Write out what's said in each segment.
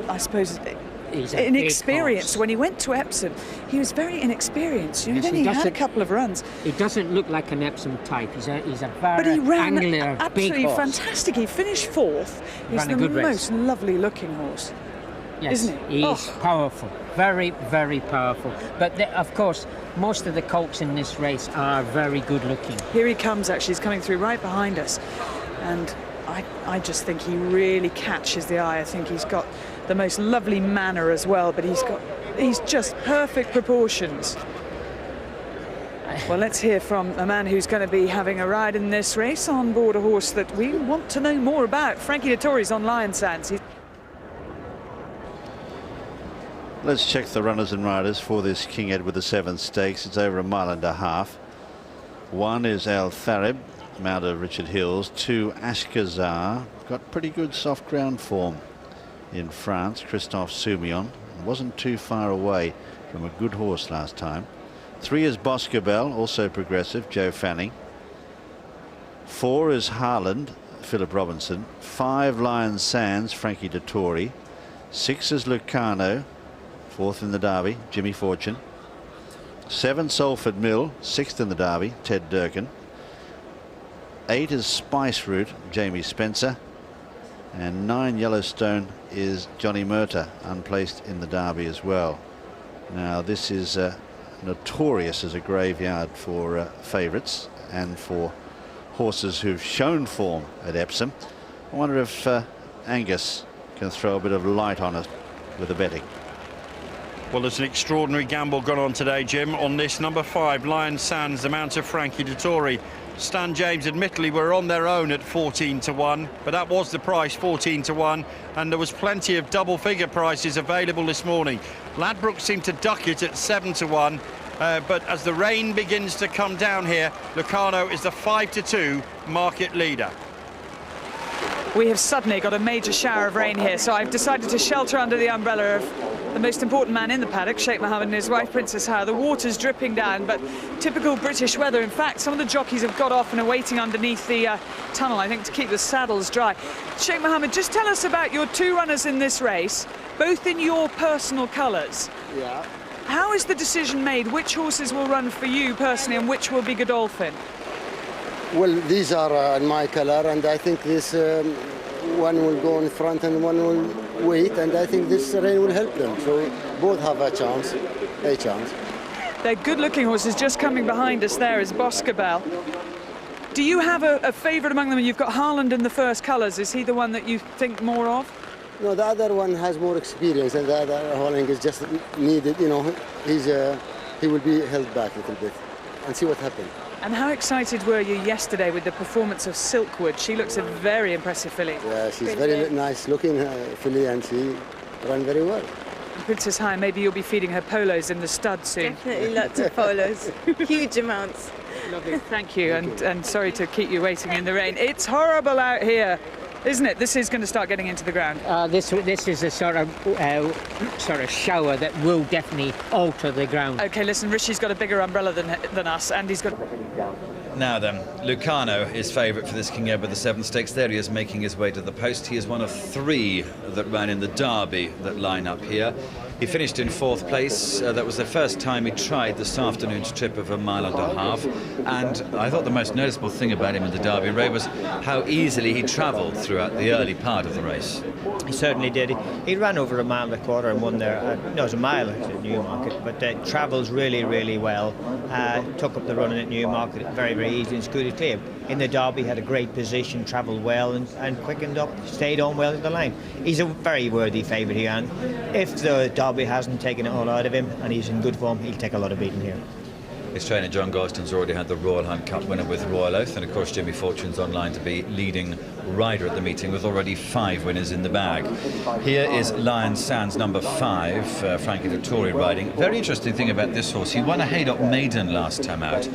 I suppose, He's a inexperienced. big horse. When he went to Epsom, he was very inexperienced. Yes, Then he he had a doesn't- couple of runs. He doesn't look like an Epsom type. He's a But he very ran angular, absolutely big horse. fantastic. He finished fourth. He's Ran a the good race. most lovely-looking horse. Yes, Isn't he? he's powerful, very, very powerful. But of course, most of the colts in this race are very good looking. Here he comes, actually. He's coming through right behind us. And I just think he really catches the eye. I think he's got the most lovely manner as well, but he's just perfect proportions. Well, let's hear from a man who's going to be having a ride in this race on board a horse that we want to know more about. Frankie Dettori's on Lion Sands. Let's check the runners and riders for this King Edward VII Stakes. It's over 1.5 miles. 1 is Al Tharib, mount of Richard Hills. 2, Ashkazar, got pretty good soft ground form in France. Christophe Soumillon wasn't too far away from a good horse last time. 3 is Boscobel, also progressive, Joe Fanning. 4 is Harland, Philip Robinson. 5, Lion Sands, Frankie Dettori. 6 is Lucarno, 4th in the Derby, Jimmy Fortune. 7, Salford Mill, 6th in the Derby, Ted Durkin. 8 is Spice Route, Jamie Spencer. And 9, Yellowstone, is Johnny Murtagh, unplaced in the Derby as well. Now this is notorious as a graveyard for favourites and for horses who've shown form at Epsom. I wonder if Angus can throw a bit of light on it with the betting. Well, there's an extraordinary gamble gone on today, Jim, on this number 5, Lion Sands, the mount of Frankie Dettori. Stan James admittedly were on their own at 14-1, but that was the price, 14-1, and there was plenty of double-figure prices available this morning. Ladbroke seemed to duck it at 7-1, but as the rain begins to come down here, Lucarno is the 5-2 market leader. We have suddenly got a major shower of rain here, so I've decided to shelter under the umbrella of the most important man in the paddock, Sheikh Mohammed, and his wife, Princess Haya. The water's dripping down, but typical British weather. In fact, some of the jockeys have got off and are waiting underneath the tunnel, I think, to keep the saddles dry. Sheikh Mohammed, just tell us about your 2 runners in this race, both in your personal colours. Yeah. How is the decision made? Which horses will run for you personally and which will be Godolphin? Well, these are in my color, and I think this one will go in front and one will wait, and I think this rain will help them. So both have a chance. They're good-looking horses. Just coming behind us there is Boscobel. Do you have a favourite among them? And you've got Harland in the first colours. Is he the one that you think more of? No, the other one has more experience, and the other Holling is just needed. You know, he will be held back a little bit, and see what happens. And how excited were you yesterday with the performance of Silkwood? She looks a very impressive filly. Yeah, she's very nice looking filly, and she ran very well. Princess Haya, maybe you'll be feeding her polos in the stud soon. Definitely lots of polos, huge amounts. Lovely, thank you, and sorry to keep you waiting in the rain. It's horrible out here, isn't it? This is going to start getting into the ground. This is a sort of shower that will definitely alter the ground. OK, listen, Rishi's got a bigger umbrella than us, and he's got... Now then, Lucarno is favourite for this King Edward VII Stakes. There he is making his way to the post. He is one of 3 that ran in the Derby that line up here. He finished in 4th place. That was the first time he tried this afternoon's trip of 1.5 miles. And I thought the most noticeable thing about him in the Derby, Ray, was how easily he travelled throughout the early part of the race. He certainly did. He ran over 1.25 miles and won there. No, it was a mile at Newmarket, but travels really, really well. Took up the running at Newmarket very, very easy and scooted clear. In the Derby, had a great position, travelled well and quickened up, stayed on well in the line. He's a very worthy favourite here, and if the Derby hasn't taken it all out of him and he's in good form, he'll take a lot of beating here. His trainer John Gosden's already had the Royal Hunt Cup winner with Royal Oath, and of course Jimmy Fortune's online to be leading rider at the meeting with already 5 winners in the bag. Here is Lion Sands number 5, Frankie Dettori riding. Very interesting thing about this horse, he won a Haydock Maiden last time out.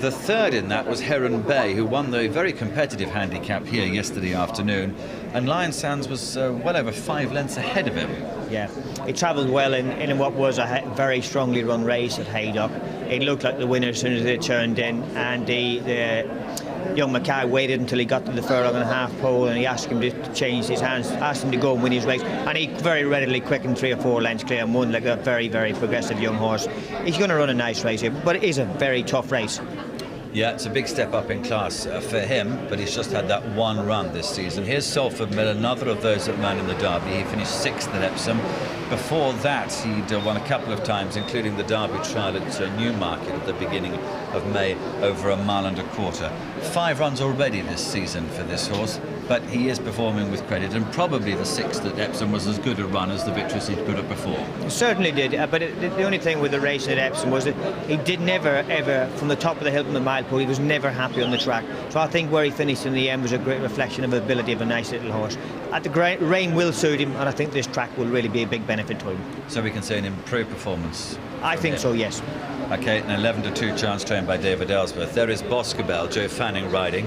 The 3rd in that was Heron Bay, who won the very competitive handicap here yesterday afternoon, and Lion Sands was well over 5 lengths ahead of him. Yeah, he travelled well in what was a very strongly run race at Haydock. It looked like the winner as soon as they turned in, and young Mackay waited until he got to the furlong and a half pole, and he asked him to change his hands, asked him to go and win his race, and he very readily quickened 3 or 4 lengths clear and won like a very, very progressive young horse. He's going to run a nice race here, but it is a very tough race. Yeah, it's a big step up in class for him, but he's just had that one run this season. Here's Salford Mill, another of those that ran in the Derby. He finished 6th at Epsom. Before that, he'd won a couple of times, including the Derby trial at Newmarket at the beginning of May, over a mile and a quarter. 5 runs already this season for this horse, but he is performing with credit, and probably the 6th at Epsom was as good a run as the victories he'd put up before. He certainly did, but the only thing with the race at Epsom was that he did never, ever, from the top of the hill from the mile pole, he was never happy on the track. So I think where he finished in the end was a great reflection of the ability of a nice little horse. At the rain will suit him, and I think this track will really be a big benefit to him. So we can say an improved performance. I think so, yes. Okay, an 11-2 chance trained by David Ellsworth. There is Boscobel, Joe Fanning riding.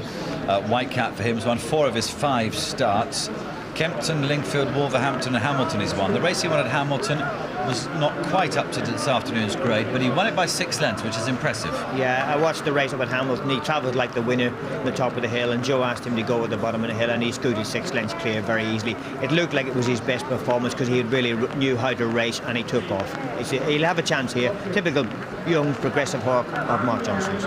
White cap for him. He's won 4 of his 5 starts. Kempton, Lingfield, Wolverhampton and Hamilton he's won. The race he won at Hamilton was not quite up to this afternoon's grade, but he won it by 6 lengths, which is impressive. Yeah, I watched the race up at Hamilton. He travelled like the winner at the top of the hill, and Joe asked him to go at the bottom of the hill, and he scooted 6 lengths clear very easily. It looked like it was his best performance because he really knew how to race, and he took off. He'll have a chance here. Typical young progressive hawk of Mark Johnson's.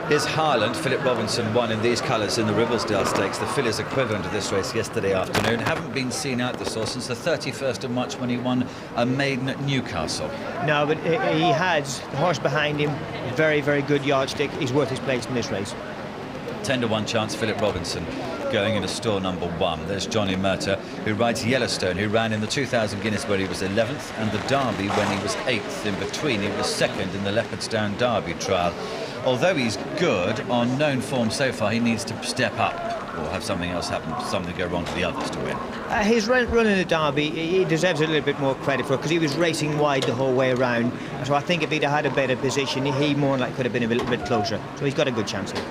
Here's Harland. Philip Robinson won in these colours in the Ribblesdale Stakes, the fillies equivalent of this race yesterday afternoon. Haven't been seen out this horse since the 31st of March when he won a maiden at Newcastle. No, but he has the horse behind him, very, very good yardstick. He's worth his place in this race. 10-1 chance, Philip Robinson going into stall number 1. There's Johnny Murtagh, who rides Yellowstone, who ran in the 2000 Guinness where he was 11th, and the Derby when he was 8th. In between, he was 2nd in the Leopardstown Derby trial. Although he's good on known form so far, he needs to step up or have something else happen, something go wrong to the others to win. His run in the Derby, he deserves a little bit more credit for it because he was racing wide the whole way around. So I think if he'd had a better position, he more like could have been a little bit closer. So he's got a good chance here.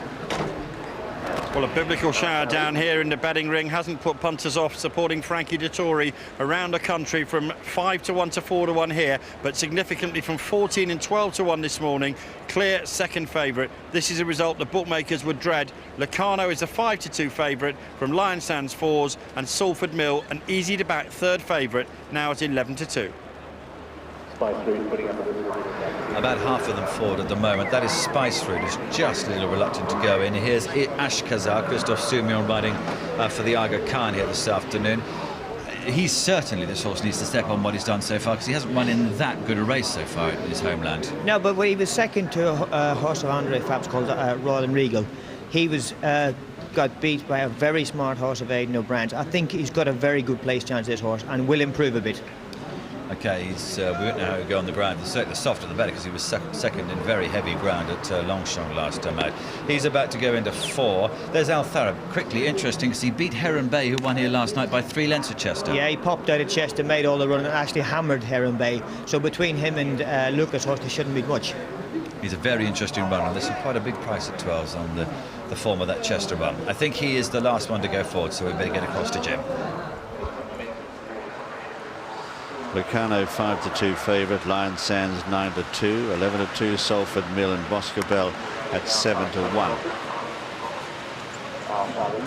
Well, a biblical shower down here in the betting ring hasn't put punters off supporting Frankie Dettori around the country from 5-1 to 4-1 here, but significantly from 14 and 12-1 this morning. Clear second favourite. This is a result the bookmakers would dread. Lucarno is a 5-2 favourite from Lion Sands 4s, and Salford Mill an easy to back third favourite, now at 11-2. About half of them forward at the moment. That is Spice Fruit, who's just a little reluctant to go in. Here's Ashkazar, Christophe Soumillon riding for the Aga Khan here this afternoon. He's certainly, this horse needs to step on what he's done so far because he hasn't run in that good a race so far in his homeland. No, but when he was second to a horse of Andre Fab's called Royal and Regal, he was got beat by a very smart horse of Aidan O'Brien's. I think he's got a very good place chance, this horse, and will improve a bit. Okay, we won't know how he go on the ground. The softer the better because he was second in very heavy ground at Longchamp last time out. He's about to go into 4. There's Al Tharab. Quickly, interesting because he beat Heron Bay, who won here last night by 3 lengths at Chester. Yeah, he popped out at Chester, made all the run, and actually hammered Heron Bay. So between him and Lucas Horse, there shouldn't be much. He's a very interesting runner. There's quite a big price at 12s on the form of that Chester run. I think he is the last one to go forward, so we better get across to Jim. Lucarno 5-2 favourite, Lion Sands 9-2, 11-2 Salford Mill and Boscobel at 7-1.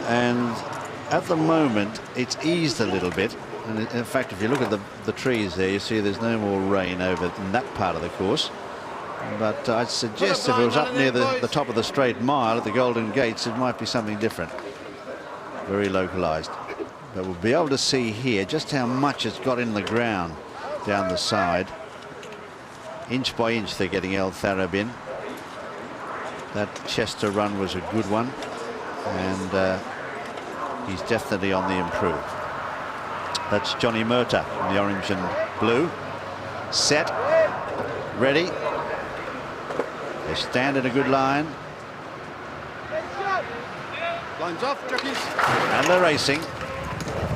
And at the moment it's eased a little bit, and in fact if you look at the trees there, you see there's no more rain over in that part of the course. But I'd suggest if it was up near the top of the straight mile at the Golden Gates, it might be something different. Very localised. But we'll be able to see here just how much it's got in the ground down the side. Inch by inch they're getting El Tharab in. That Chester run was a good one, and he's definitely on the improve. That's Johnny Murtagh in the orange and blue. Set, ready. They stand in a good line. Lines off, jockeys. And they're racing.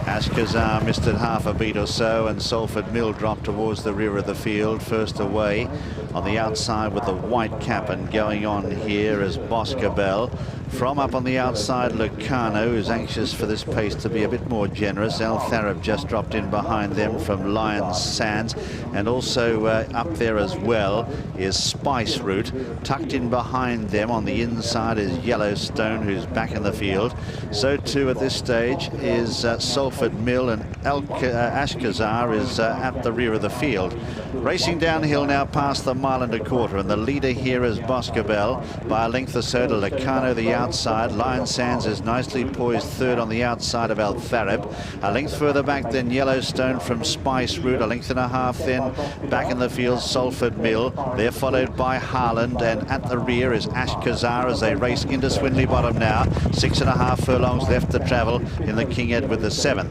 Ascot missed it half a beat or so, and Salford Mill dropped towards the rear of the field. First away on the outside with the white cap, and going on here is Boscobel. From up on the outside, Lucarno, who's anxious for this pace to be a bit more generous. El Tharab just dropped in behind them from Lions Sands, and also up there as well is Spice Route. Tucked in behind them on the inside is Yellowstone, who's back in the field. So too at this stage is Salford Mill, and Ashkazar is at the rear of the field. Racing downhill now past the mile and a quarter, and the leader here is Boscobel by a length or so to Lucarno the outside. Lions Sands is nicely poised third on the outside of El Tharab. A length further back than Yellowstone from Spice Route. A length and a half then back in the field Salford Mill. They're followed by Harland, and at the rear is Ashkazar as they race into Swindley Bottom now. 6.5 furlongs left to travel in the King Edward VII.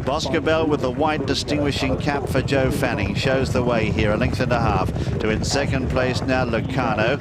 Boscobel with the white distinguishing cap for Joe Fanning shows the way here. A length and a half to in second place now Lucarno,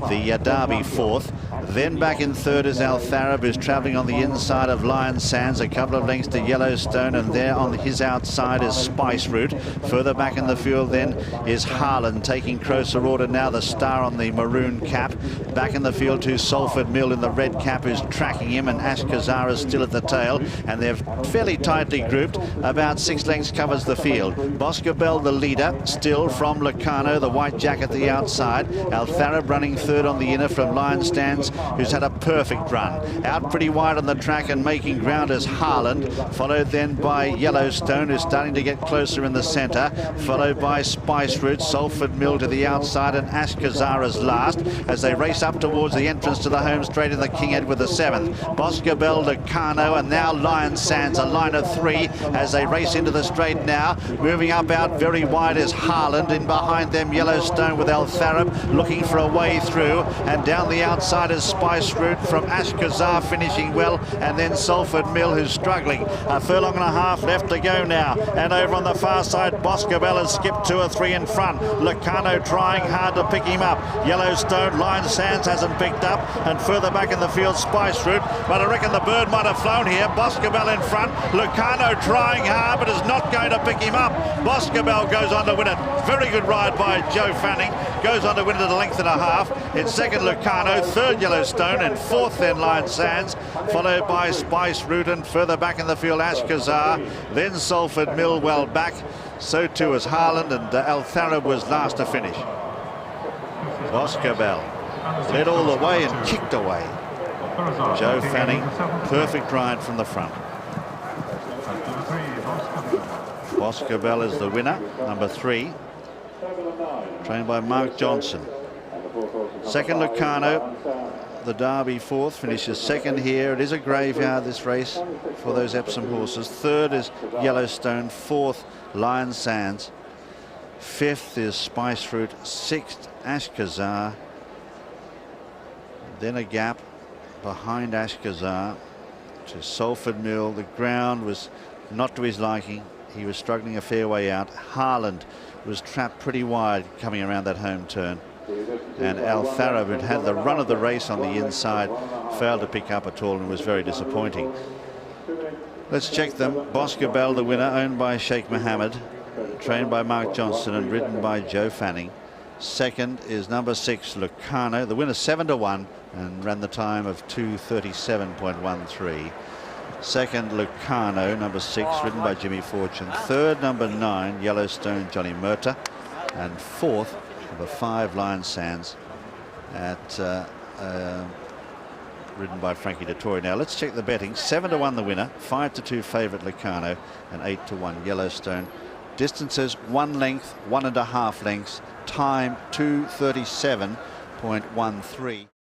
the Derby fourth. Then back in third is El Tharab, who's travelling on the inside of Lions Sands, a couple of lengths to Yellowstone, and there on his outside is Spice Route. Further back in the field then is Harland, taking closer order now, the star on the maroon cap. Back in the field to Salford Mill in the red cap, who's tracking him, and Ashkazar is still at the tail, and they're fairly tightly grouped. About 6 lengths covers the field. Boscobel the leader, still from Lucarno, the white jack at the outside. El Tharab running third on the inner from Lions Sands, who's had a perfect run. Out pretty wide on the track and making ground is Harland, followed then by Yellowstone, who's starting to get closer in the centre, followed by Spice Route, Salford Mill to the outside, and Ashkazar is last as they race up towards the entrance to the home straight in the King Edward VII. Boscobel, Lucarno, and now Lions Sands, a line of 3 as they race into the straight now. Moving up out very wide is Harland, in behind them Yellowstone with El Tharab looking for a way through, and down the outside is Spice Route from Ashkazar finishing well, and then Salford Mill, who's struggling. A furlong and a half left to go now, and over on the far side Boscobel has skipped 2 or 3 in front. Lucarno trying hard to pick him up. Yellowstone, Lions Sands hasn't picked up, and further back in the field Spice Route, but I reckon the bird might have flown here. Boscobel in front, Lucarno trying hard but is not going to pick him up. Boscobel goes on to win it. Very good ride by Joe Fanning, goes on to win it at a length and a half. In second Lucarno, third Yellowstone, and fourth then Lions Sands, followed by Spice Route, and further back in the field Ashkazar, then Salford Mill well back. So too is Harland, and El Tharab was last to finish. Boscobel led all the way and kicked away. Joe Fanning, perfect ride from the front. Boscobel is the winner, number 3, trained by Mark Johnson. Second Lucarno, the Derby fourth, finishes second here. It is a graveyard, this race, for those Epsom horses. Third is Yellowstone, fourth Lions Sands, fifth is Spice Route, sixth Ashkazar, then a gap behind Ashkazar to Salford Mill. The ground was not to his liking. He was struggling a fair way out. Harland was trapped pretty wide coming around that home turn, and El Tharab, who'd had the run of the race on the inside, failed to pick up at all and was very disappointing. Let's check them. Boscobel the winner, owned by Sheikh Mohammed, trained by Mark Johnson and ridden by Joe Fanning. Second is number 6 Lucarno, the winner 7-1 and ran the time of 2:37.13. Second Lucarno, number 6, ridden by Jimmy Fortune. Third, number 9 Yellowstone, Johnny Murtagh, and fourth number 5 Lions Sands, ridden by Frankie Dettori. Now let's check the betting. 7-1 the winner, 5-2 favourite Lucarno, and 8-1 Yellowstone. Distances 1 length, 1.5 lengths. Time 2:37.13.